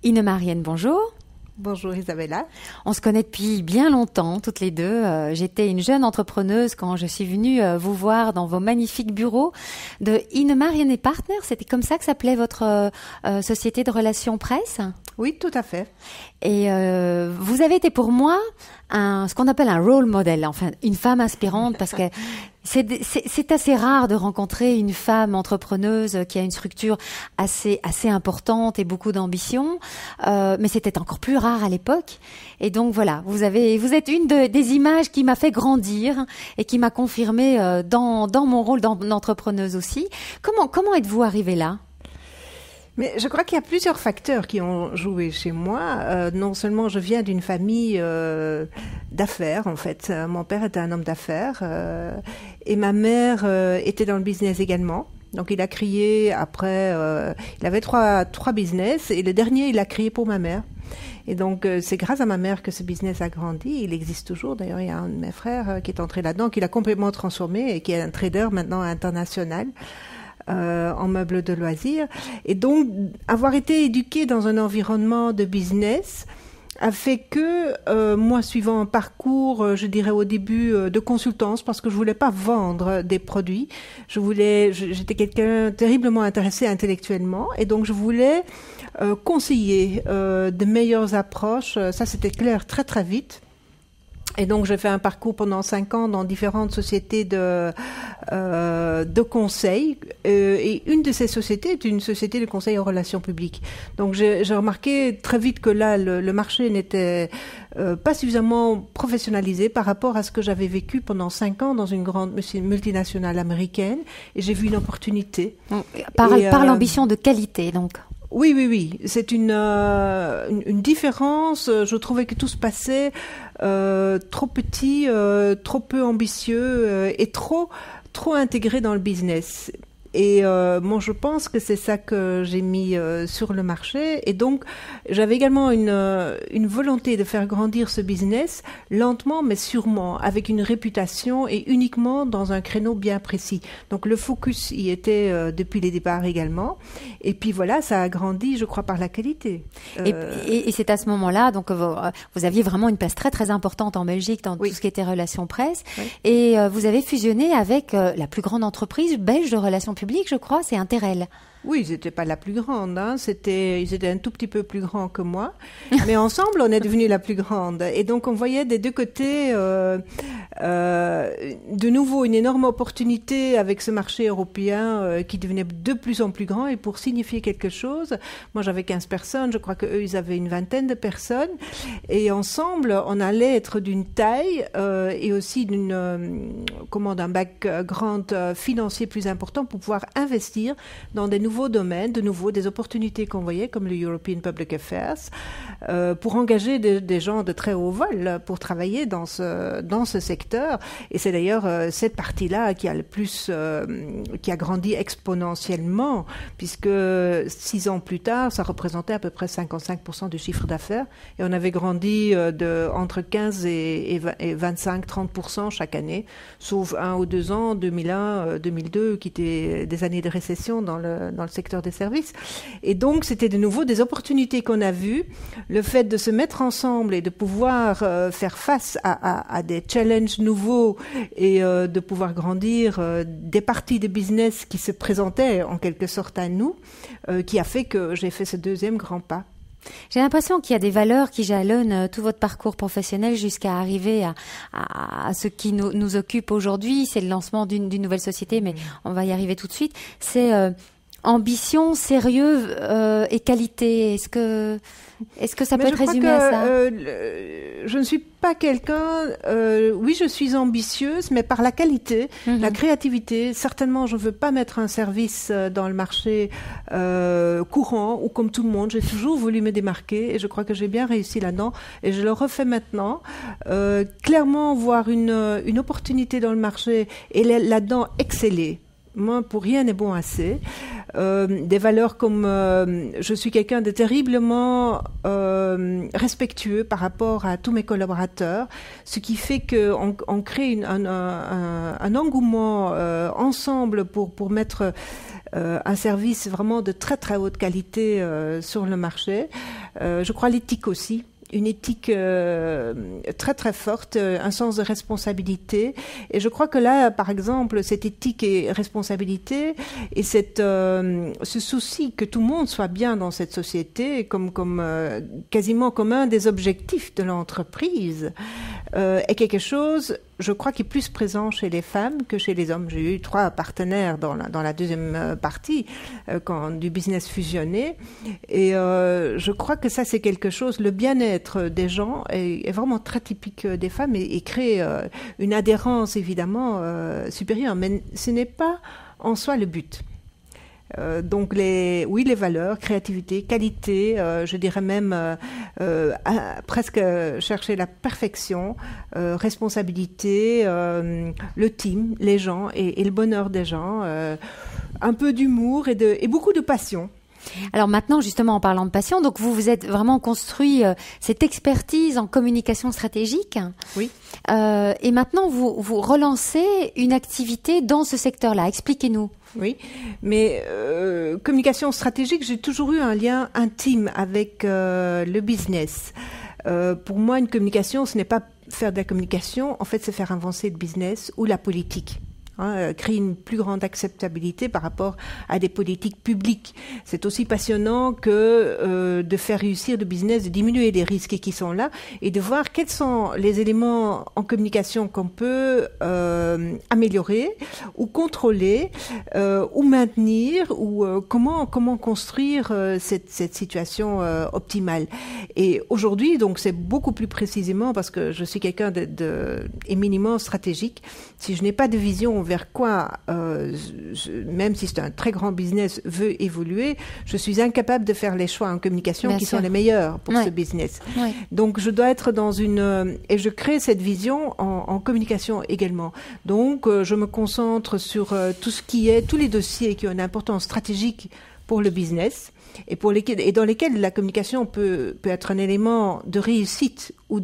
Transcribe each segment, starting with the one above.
Ine-Marianne, bonjour. Bonjour Isabella. On se connaît depuis bien longtemps, toutes les deux. J'étais une jeune entrepreneuse quand je suis venue vous voir dans vos magnifiques bureaux de Ine-Marianne & Partners. C'était comme ça que s'appelait votre société de relations presse ? Oui, tout à fait. Et vous avez été pour moi ce qu'on appelle un role model, enfin une femme inspirante, parce que c'est assez rare de rencontrer une femme entrepreneuse qui a une structure assez importante et beaucoup d'ambition, mais c'était encore plus rare à l'époque. Et donc voilà, vous êtes une des images qui m'a fait grandir et qui m'a confirmée dans mon rôle d'entrepreneuse aussi. Comment êtes-vous arrivée là ? Mais je crois qu'il y a plusieurs facteurs qui ont joué chez moi. Non seulement je viens d'une famille d'affaires, en fait. Mon père était un homme d'affaires et ma mère était dans le business également. Donc il a créé après, il avait trois business et le dernier il a créé pour ma mère. Et donc c'est grâce à ma mère que ce business a grandi. Il existe toujours. D'ailleurs il y a un de mes frères qui est entré là-dedans, qui l'a complètement transformé et qui est un trader maintenant international. En meubles de loisirs. Et donc, avoir été éduquée dans un environnement de business a fait que, moi, suivant un parcours, je dirais au début, de consultance, parce que je voulais pas vendre des produits. J'étais quelqu'un terriblement intéressé intellectuellement, et donc je voulais conseiller de meilleures approches. Ça, c'était clair très, très vite. Et donc, j'ai fait un parcours pendant 5 ans dans différentes sociétés de conseil. Et une de ces sociétés est une société de conseil en relations publiques. Donc, j'ai remarqué très vite que là, le marché n'était pas suffisamment professionnalisé par rapport à ce que j'avais vécu pendant 5 ans dans une grande multinationale américaine. Et j'ai vu une opportunité. Par l'ambition de qualité, donc. Oui. C'est une différence. Je trouvais que tout se passait trop petit, trop peu ambitieux et trop intégré dans le business. Et moi, je pense que c'est ça que j'ai mis sur le marché. Et donc, j'avais également une volonté de faire grandir ce business lentement, mais sûrement, avec une réputation et uniquement dans un créneau bien précis. Donc, le focus y était depuis les départs également. Et puis voilà, ça a grandi, je crois, par la qualité. Et c'est à ce moment-là, donc vous aviez vraiment une place très très importante en Belgique dans tout ce qui était relations presse. Oui. Et vous avez fusionné avec la plus grande entreprise belge de relations publiques, je crois, c'est Interel. Oui, ils n'étaient pas la plus grande, hein. Ils étaient un tout petit peu plus grands que moi, mais ensemble, on est devenu la plus grande. Et donc, on voyait des deux côtés, de nouveau, une énorme opportunité avec ce marché européen qui devenait de plus en plus grand. Et pour signifier quelque chose, moi, j'avais 15 personnes, je crois qu'eux, ils avaient une vingtaine de personnes. Et ensemble, on allait être d'une taille et aussi d'un background financier plus important pour pouvoir investir dans des nouveaux domaines, de nouveau des opportunités qu'on voyait comme le European Public Affairs, pour engager des gens de très haut vol pour travailler dans ce secteur. Et c'est d'ailleurs cette partie-là qui a le plus, qui a grandi exponentiellement, puisque 6 ans plus tard, ça représentait à peu près 55% du chiffre d'affaires, et on avait grandi entre 15 et 25-30% chaque année, sauf 1 ou 2 ans, 2001, 2002, qui étaient des années de récession dans le secteur des services. Et donc, c'était de nouveau des opportunités qu'on a vues. Le fait de se mettre ensemble et de pouvoir faire face à des challenges nouveaux et de pouvoir grandir des parties de business qui se présentaient en quelque sorte à nous, qui a fait que j'ai fait ce deuxième grand pas. J'ai l'impression qu'il y a des valeurs qui jalonnent tout votre parcours professionnel jusqu'à arriver à ce qui nous occupe aujourd'hui. C'est le lancement d'une nouvelle société, mais on va y arriver tout de suite. C'est ambition, sérieux et qualité. Est-ce que ça peut être résumé à ça ? Je ne suis pas quelqu'un... oui, je suis ambitieuse, mais par la qualité, la créativité. Certainement, je ne veux pas mettre un service dans le marché courant ou comme tout le monde. J'ai toujours voulu me démarquer et je crois que j'ai bien réussi là-dedans et je le refais maintenant. Clairement, voir une opportunité dans le marché et là-dedans exceller. Moi, pour rien n'est bon assez. Des valeurs comme je suis quelqu'un de terriblement respectueux par rapport à tous mes collaborateurs, ce qui fait qu'on crée un engouement ensemble pour mettre un service vraiment de très très haute qualité sur le marché. Je crois l'éthique aussi. Une éthique très très forte, un sens de responsabilité. Et je crois que là, par exemple, cette éthique et responsabilité et ce souci que tout le monde soit bien dans cette société, comme quasiment comme un des objectifs de l'entreprise, est quelque chose, je crois, qui est plus présent chez les femmes que chez les hommes. J'ai eu 3 partenaires dans la deuxième partie du business fusionné. Et je crois que ça, c'est quelque chose, le bien-être des gens est vraiment très typique des femmes et crée une adhérence évidemment supérieure. Mais ce n'est pas en soi le but. Donc les valeurs, créativité, qualité, je dirais même presque chercher la perfection, responsabilité, le team, les gens et le bonheur des gens, un peu d'humour et beaucoup de passion. Alors maintenant, justement, en parlant de passion, donc vous êtes vraiment construit cette expertise en communication stratégique. Oui. Et maintenant, vous relancez une activité dans ce secteur-là. Expliquez-nous. Oui, mais communication stratégique, j'ai toujours eu un lien intime avec le business. Pour moi, une communication, ce n'est pas faire de la communication, en fait, c'est faire avancer le business ou la politique. Créer une plus grande acceptabilité par rapport à des politiques publiques. C'est aussi passionnant que de faire réussir le business, de diminuer les risques qui sont là et de voir quels sont les éléments en communication qu'on peut améliorer ou contrôler ou maintenir ou comment construire cette situation optimale. Et aujourd'hui, donc, c'est beaucoup plus précisément parce que je suis quelqu'un d'éminemment stratégique. Si je n'ai pas de vision vers quoi, même si c'est un très grand business, veut évoluer, je suis incapable de faire les choix en communication qui sont les meilleurs pour ce business. Ouais. Donc, je dois être dans et je crée cette vision en communication également. Donc, je me concentre sur tous les dossiers qui ont une importance stratégique pour le business et dans lesquels la communication peut être un élément de réussite ou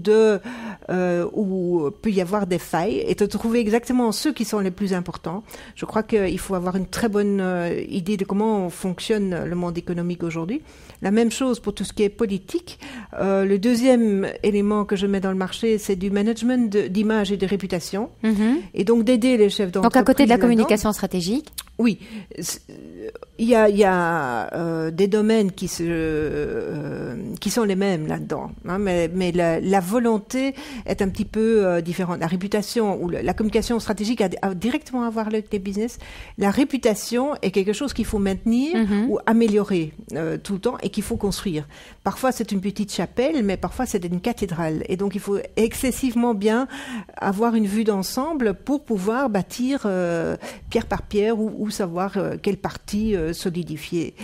où peut y avoir des failles et de trouver exactement ceux qui sont les plus importants. Je crois qu'il faut avoir une très bonne idée de comment fonctionne le monde économique aujourd'hui. La même chose pour tout ce qui est politique. Le deuxième élément que je mets dans le marché, c'est du management d'image et de réputation. Mm-hmm. Et donc d'aider les chefs d'entreprise. Donc à côté de la communication stratégique. Oui, il y a des domaines qui sont les mêmes là-dedans, hein, mais la volonté est un petit peu différente. La réputation ou la communication stratégique a directement à voir avec les business. La réputation est quelque chose qu'il faut maintenir ou améliorer tout le temps et qu'il faut construire. Parfois c'est une petite chapelle, mais parfois c'est une cathédrale. Et donc il faut excessivement bien avoir une vue d'ensemble pour pouvoir bâtir pierre par pierre ou savoir quelle partie solidifier.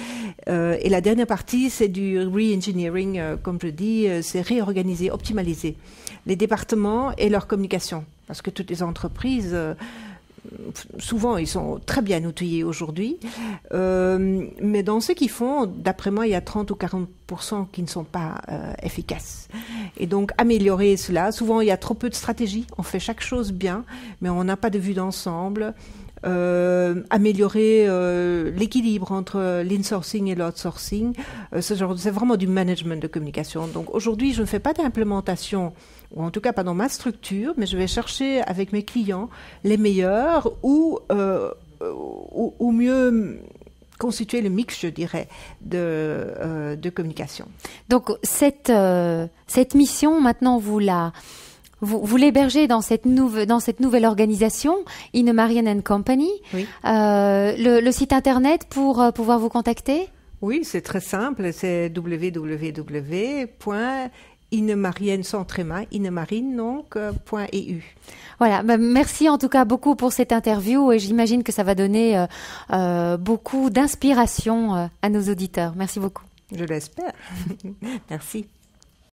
Et la dernière partie, c'est du re-engineering, comme je dis, c'est réorganiser, optimaliser les départements et leur communication. Parce que toutes les entreprises, souvent, ils sont très bien outillés aujourd'hui. Mais dans ce qu'ils font, d'après moi, il y a 30 ou 40% qui ne sont pas efficaces. Et donc, améliorer cela. Souvent, il y a trop peu de stratégie. On fait chaque chose bien, mais on n'a pas de vue d'ensemble. Améliorer l'équilibre entre l'insourcing et l'outsourcing, c'est vraiment du management de communication. Donc aujourd'hui, je ne fais pas d'implémentation, ou en tout cas pas dans ma structure, mais je vais chercher avec mes clients les meilleurs ou mieux constituer le mix, je dirais, de communication. Donc cette mission, maintenant, vous l'hébergez dans cette nouvelle organisation, Innemarienne & Company. Oui. Le site internet pour pouvoir vous contacter? Oui, c'est très simple, c'est www.innemarine.eu. Voilà, merci en tout cas beaucoup pour cette interview et j'imagine que ça va donner beaucoup d'inspiration à nos auditeurs. Merci beaucoup. Je l'espère. Merci.